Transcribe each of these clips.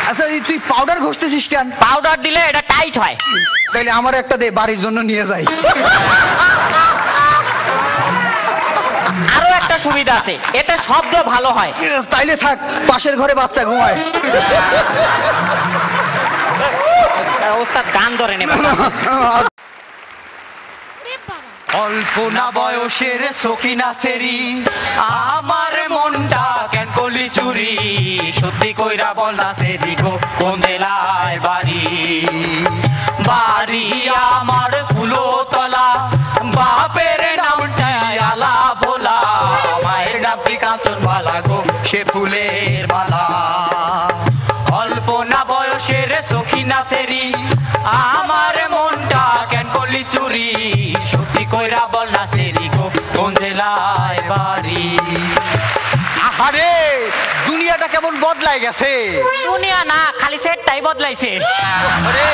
আচ্ছা তুই পাউডার ঘষতেছিস কেন? পাউডার দিলে এটা টাইট হয়। তাইলে আমার একটা দে, বাড়ির জন্য নিয়ে যাই। আরো একটা সুবিধা আছে, এতে শব্দ ভালো হয়। তাইলে থাক, পাশের ঘরে বাচ্চা ঘুমায়। ওস্তাদ গান ধরে নেবে। অল্প না বয়সের সখিনা সেরি, আমার মনটা কেন কলি চুরি, সত্যি কইরা বল না সেরি গো, কোন জেলায় বাড়ি? বাড়ি আমার ফুলতলা, বাপের নামটা আলা ভোলা, মায়ের নামটি কাঞ্চন মালা গো, সে ফুলের মালা। অল্প না বয়সের সখিনা সেরি, আমার মনটা কেন করলি চুরি, সত্যি কইরা বল না সেরি গো, কোন জেলায় বাড়ি? আরে দুনিয়াটা কেমন বদলাই গেছে। দুনিয়া না, খালি সেটটাই বদলাইছে। আরে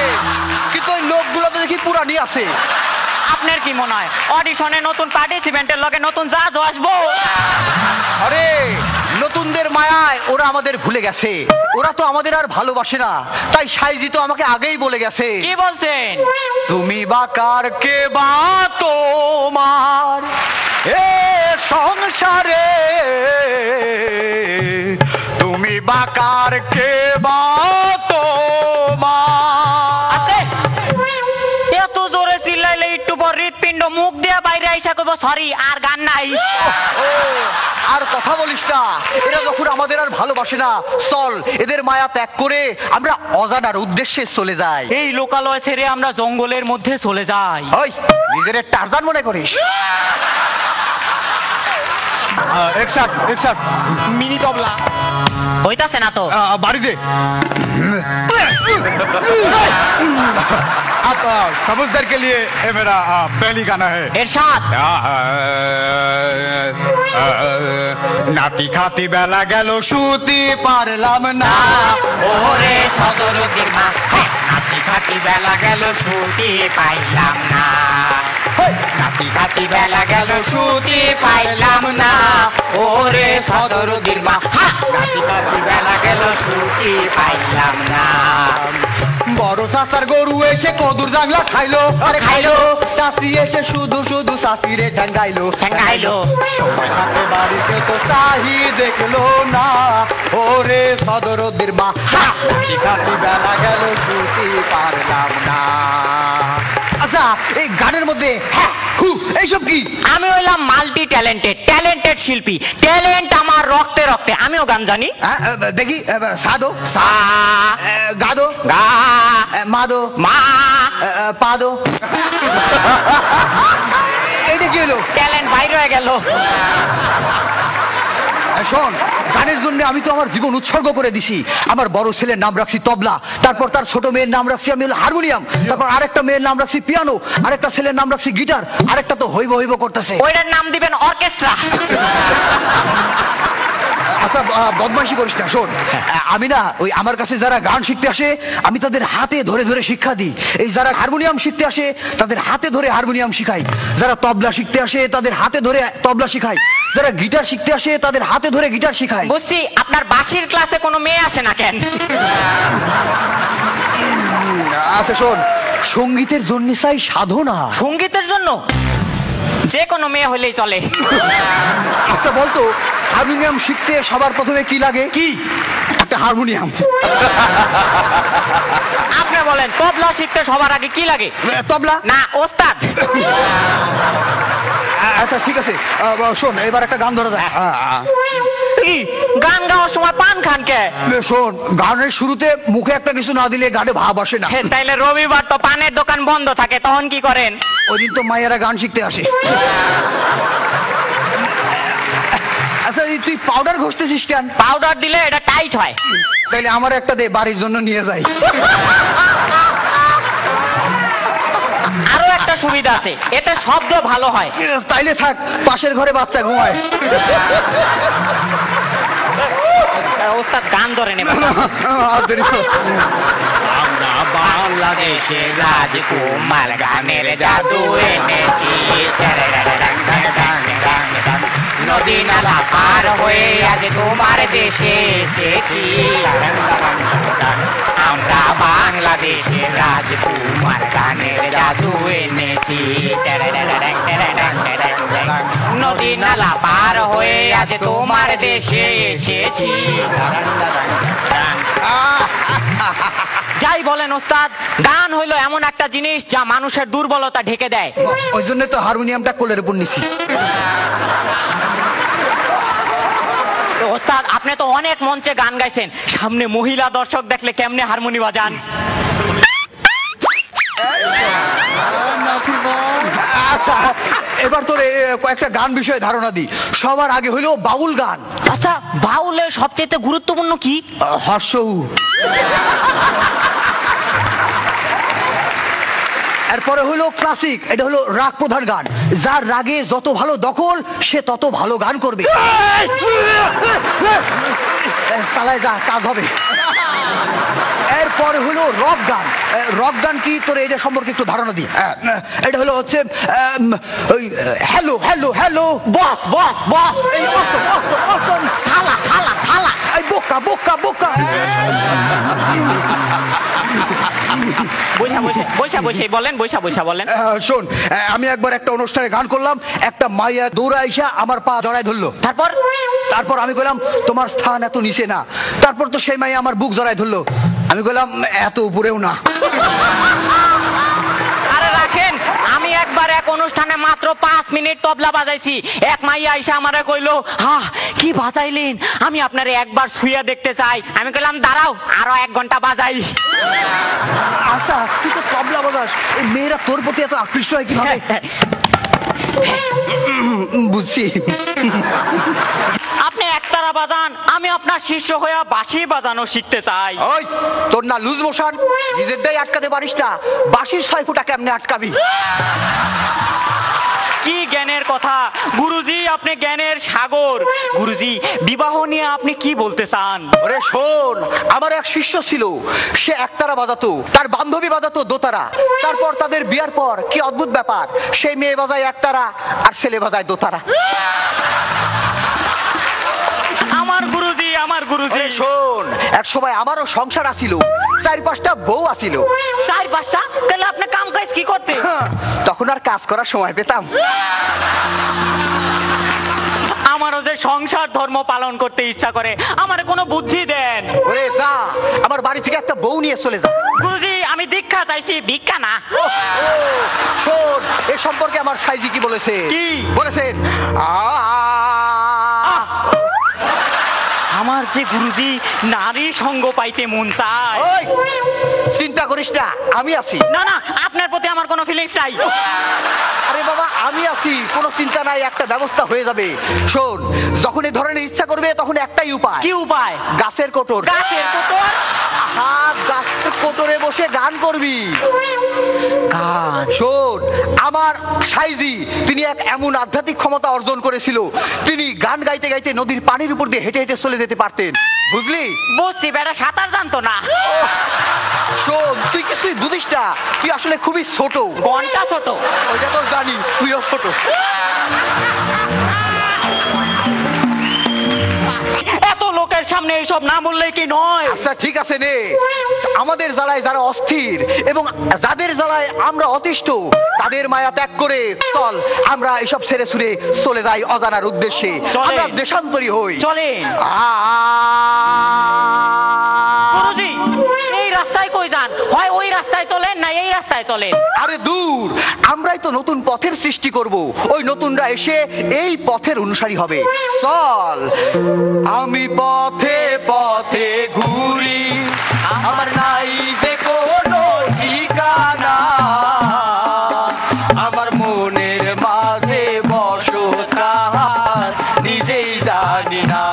কিন্তু ওই লোকগুলো তো দেখি পুরানি আছে। আপনার কি মনে হয় অডিশনে নতুন পার্টিসিপেন্টের লগে নতুন জাজও আসবো? আরে নতুনদের মায়ায় ওরা আমাদের ভুলে গেছে, ওরা তো আমাদের আর ভালোবাসে না। তাই সাইজি তো আমাকে আগেই বলে গেছে। কি বলছেন? তুমি বা কার কে বা তোমার এ সংসারে, তুমি বা কার কে বা তোমার। এত জোরে চিল্লাইলে একটু পর হৃৎপিণ্ড মুখ দিয়ে বাইরে আইসা কইব সরি, আর গান নাই। আর কথা বলিস না, এরা যখন আমাদের আর ভালোবাসে না, চল এদের মায়া ত্যাগ করে আমরা অজানার উদ্দেশ্যে চলে যাই। এই লোকালয় ছেড়ে আমরা জঙ্গলের মধ্যে চলে যাই। ওই নিজের টারজান মনে করিস? एक साथ मिनी तबला হইতাছে না তো। बारी दे। आप समझदार के लिए ये मेरा पहली गाना है। এরশাদ। নাতি খাতি বেলা গেল শুতি পারলাম না, ওরে সদরুদ্দিন মা, নাতি খাতি বেলা গেল শুতি পাইলাম না, নাতি খাতি বেলা গেল শুতি পাইলাম না, ওরে সদরুদ্দিন মা, নাতি খাতি বেলা গেল শুতি পাইলাম না। বড় চাষার গরু এসে কদুর জাংলা খাইলো, আরে খাইলো। চাষি এসে শুধু শুধু চাষিরে ঠ্যাঙ্গাইলো, ঠ্যাঙ্গাইলো। সময় হাতে বাড়িতে তো চাহি দেখলো না, ওরে সদরুদ্দিন মা, নাতি খাতি বেলা গেল শুতি পারলাম না। আচ্ছা এই গানের মধ্যে এইসব কি? আমি হইলাম মাল্টি ট্যালেন্টেড শিল্পী। ট্যালেন্ট আমার রক্তে রক্তে, আমিও গান জানি। দেখি সাদো সা, গাদো গা, মাদো মা, পাদো। এইটা কি হলো? ট্যালেন্ট বাইরে হয়ে গেল। শোন, গানের জন্য আমি তো আমার জীবন উৎসর্গ করে দিছি। আমার বড় ছেলের নাম রাখছি তবলা, তারপর তার ছোট মেয়ের নাম রাখছি আমি হলো হারমোনিয়াম, তারপর আরেকটা মেয়ের নাম রাখছি পিয়ানো, আরেকটা ছেলের নাম রাখছি গিটার, আরেকটা তো হইব হইব করতেছে। ওইটার নাম দিবেন অর্কেস্ট্রা। আচ্ছা বদমাইশি করিস না। শোন, আমি না ওই আমার কাছে যারা গান শিখতে আসে আমি তাদের হাতে ধরে ধরে শিক্ষা দিই। এই যারা হারমোনিয়াম শিখতে আসে তাদের হাতে ধরে হারমোনিয়াম শিখাই, যারা তবলা শিখতে আসে তাদের হাতে ধরে তবলা শিখাই, যারা গিটার শিখতে আসে তাদের হাতে ধরে গিটার শিখাই। বুঝছি, আপনার বাঁশির ক্লাসে কোনো মেয়ে আসে না কেন? আচ্ছা শোন, সঙ্গীতের জন্য চাই সাধনা। সঙ্গীতের জন্য যে কোনো মেয়ে হলেই চলে। আচ্ছা বলতো, হারমোনিয়াম শিখতে সবার প্রথমে কি লাগে? কি? একটা হারমোনিয়াম। আপনি বলেন, তবলা শিখতে সবার আগে কি লাগে? তবলা না, ওস্তাদ। আচ্ছা ঠিক আছে, শোন এবার একটা গান ধরে দেখ। কি গান গাওয়ার সময় পান খান কে? শোন, গানের শুরুতে মুখে একটা কিছু না দিলে গানে ভাব আসে না। তাইলে রবিবার তো পানের দোকান বন্ধ থাকে, তখন কি করেন? ওই দিন তো মায়েরা গান শিখতে আসে। আচ্ছা তুই পাউডার ঘষতেছিস কেন? পাউডার দিলে এটা টাইট হয়। তাইলে আমার একটা দে, বাড়ির জন্য নিয়ে যাই। আরো একটা সুবিধা আছে, এতে শব্দ ভালো হয়। তাইলে থাক, পাশের ঘরে বাচ্চা ঘুমায়। ওস্তাদ গান ধরে নেবে। আমরা বাংলাদেশের রাজকুমার, গানের জাদু এনেছি। নদী নালা পার হয়ে আজ তোমার দেশে এসেছি। আমরা বাংলাদেশের রাজকুমার গানের জাদু এনেছি নদী নালা পার হয়ে আজ তোমার দেশে এসেছি। যাই বলেন ওস্তাদ, গান হইলো এমন একটা জিনিস যা মানুষের দুর্বলতা ঢেকে দেয়। ওই জন্য তো হারমোনিয়ামটা কোলের উপর নিছি। ওস্তাদ আপনি তো অনেক মঞ্চে গান গাইছেন, সামনে মহিলা দর্শক দেখলে কেমনে হারমোনি বাজান? আচ্ছা এবার তোর কয়েকটা গান বিষয়ে ধারণা দিই। সবার আগে হইলো বাউল গান। আচ্ছা বাউলের সবচেয়ে গুরুত্বপূর্ণ কি? হর্ষউ। এরপরে হলো ক্লাসিক, এটা হলো রাগ প্রধান গান। যার রাগে যত ভালো দখল সে তত ভালো গান করবে। চালায় যা, কাজ হবে। এরপরে হলো রক গান। রক গান কি তোর এটা সম্পর্কে একটু ধারণা দিই। এটা হলো হচ্ছে ওই হ্যালো হ্যালো হ্যালো বস বস বস, এই অসম অসম অসম সালা সালা সালা, এই বোকা বোকা বোকা। বৈশা বৈশা বৈশা বৈশা বলেন, বৈশা বৈশা বলেন। শোন, আমি একবার একটা অনুষ্ঠানে গান করলাম, একটা মাইয়া দৌড়া আইসা আমার পা জড়ায় ধরলো। তারপর আমি কইলাম তোমার স্থান এত নিচে না। তারপর তো সেই মাইয়া আমার বুক জড়ায় ধরলো। আমি কইলাম এত উপরেও না। আরে রাখেন, আমি একবার এক অনুষ্ঠানে মাত্র 5 মিনিট তবলা বাজাইছি। এক মাইয়া আইসা আমারে কইলো, হ্যাঁ কি বাজাইলেন, আমি আপনারে একবার ছুঁয়া দেখতে চাই। আমি কইলাম দাঁড়াও আরো 1 ঘন্টা বাজাই। আচ্ছা তুই তো তবলা বাজাস, এই মেয়েরা তোর প্রতি এত আকৃষ্ট হয় কিভাবে? বুঝছি। আপনি একতারা বাজান, আমি আপনার শিষ্য হইয়া বাঁশি বাজানো শিখতে চাই। ওই তোর না লুজ মোশন, নিজের দায় আটকাতে পারিস না, বাঁশির 6 ফুটা কেমনে আটকাবি? কি জ্ঞানের কথা গুরুজি, আপনি জ্ঞানের সাগর। গুরুজি বিবাহ নিয়ে আপনি কি বলতে চান? ওরে শোন, আমার এক শিষ্য ছিল, সে একতারা বাজাতো, তার বান্ধবী বাজাতো দোতারা। তারপর তাদের বিয়ার পর কি অদ্ভুত ব্যাপার, সেই মেয়ে বাজায় একতারা আর ছেলে বাজায় দোতারা। আমার গুরুজি, আমার গুরুজি। শোন, এক সময় আমারও সংসার আছিল, 4-5টা বউ আছিল। 4-5টা? তাহলে আপনি কাম কাজ কি করতে? তখন আর কাজ করার সময় পেতাম? আমারও যে সংসার ধর্ম পালন করতে ইচ্ছা করে, আমার কোনো বুদ্ধি দেন। ওরে যা, আমার বাড়ি থেকে একটা বউ নিয়ে চলে যা। গুরুজি আমি দীক্ষা চাইছি, ভিক্ষা না। শোন, এ সম্পর্কে আমার সাইজি কি বলেছে? কি বলেছেন? আমার যে গুরুজি নারী সঙ্গ পাইতে মন চায়। ওই চিন্তা করিস না, আমি আছি। না না, আপনার প্রতি আমার কোনো ফিলিংস নাই। আরে বাবা আমি আছি, কোনো চিন্তা নাই, একটা ব্যবস্থা হয়ে যাবে। শোন, যখন এই ধরনের ইচ্ছা করবে তখন একটাই উপায়। কি উপায়? গাছের কোটর। গাছের কোটর? গাছের কোটরে বসে গান করবি। গান শোন, আমার সাইজি তিনি এক এমন আধ্যাত্মিক ক্ষমতা অর্জন করেছিল, তিনি গান গাইতে গাইতে নদীর পানির উপর দিয়ে হেঁটে হেঁটে চলে যেতে পারতেন, বুঝলি? বুঝছি, বেটা সাঁতার জানতো না। শোন, তুই কিছুই বুঝিস না, তুই আসলে খুবই ছোট। ঘন্টা ছোট? ওইটা তো জানি, তুইও ছোট। এত লোকের সামনে এইসব না বললে কি নয়? আচ্ছা ঠিক আছে নে, আমাদের জ্বালায় যারা অস্থির এবং যাদের জ্বালায় আমরা অতিষ্ঠ, তাদের মায়া ত্যাগ করে চল আমরা এসব ছেড়ে ছুড়ে চলে যাই অজানার উদ্দেশ্যে, আমরা দেশান্তরী হই। চলেন। গুরুজি এই রাস্তায় কই যান? হয় ওই রাস্তায় চলেন না এই রাস্তায় চলেন। আরে দূর, আমরাই তো নতুন পথের সৃষ্টি করব, ওই নতুনরা এসে এই পথের অনুসারী হবে। চল। আমি পথে পথে ঘুরি, আমার নাই যে কোনো ঠিকানা, আমার মনের মাঝে বসত নিজেই জানি না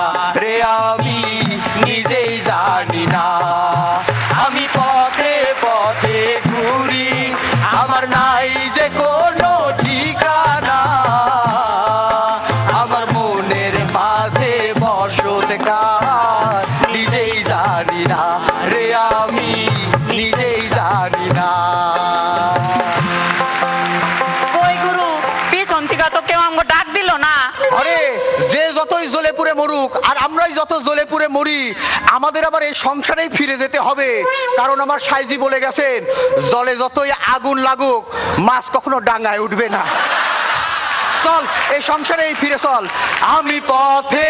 রে, আমি নিজেই জানি না। আমি পথে পথে ঘুরি, আমার নাই যে কোনো ঠিকানা, আমার মনের মাঝে বসত নিজেই জানি না রে, আমি নিজেই জানি না। কই গুরু, পিছন থেকে তো কেউ আমাকে ডাক দিল না। আরে যে যতই জ্বলে পুড়ে মরুক আর আমরাই যত জ্বলে পুড়ে মরি, আমাদের আবার এই সংসারেই ফিরে যেতে হবে। কারণ আমার সাইজি বলে গেছেন, জলে যতই আগুন লাগুক মাছ কখনো ডাঙায় উঠবে না। চল এই সংসারেই ফিরে চল। আমি পথে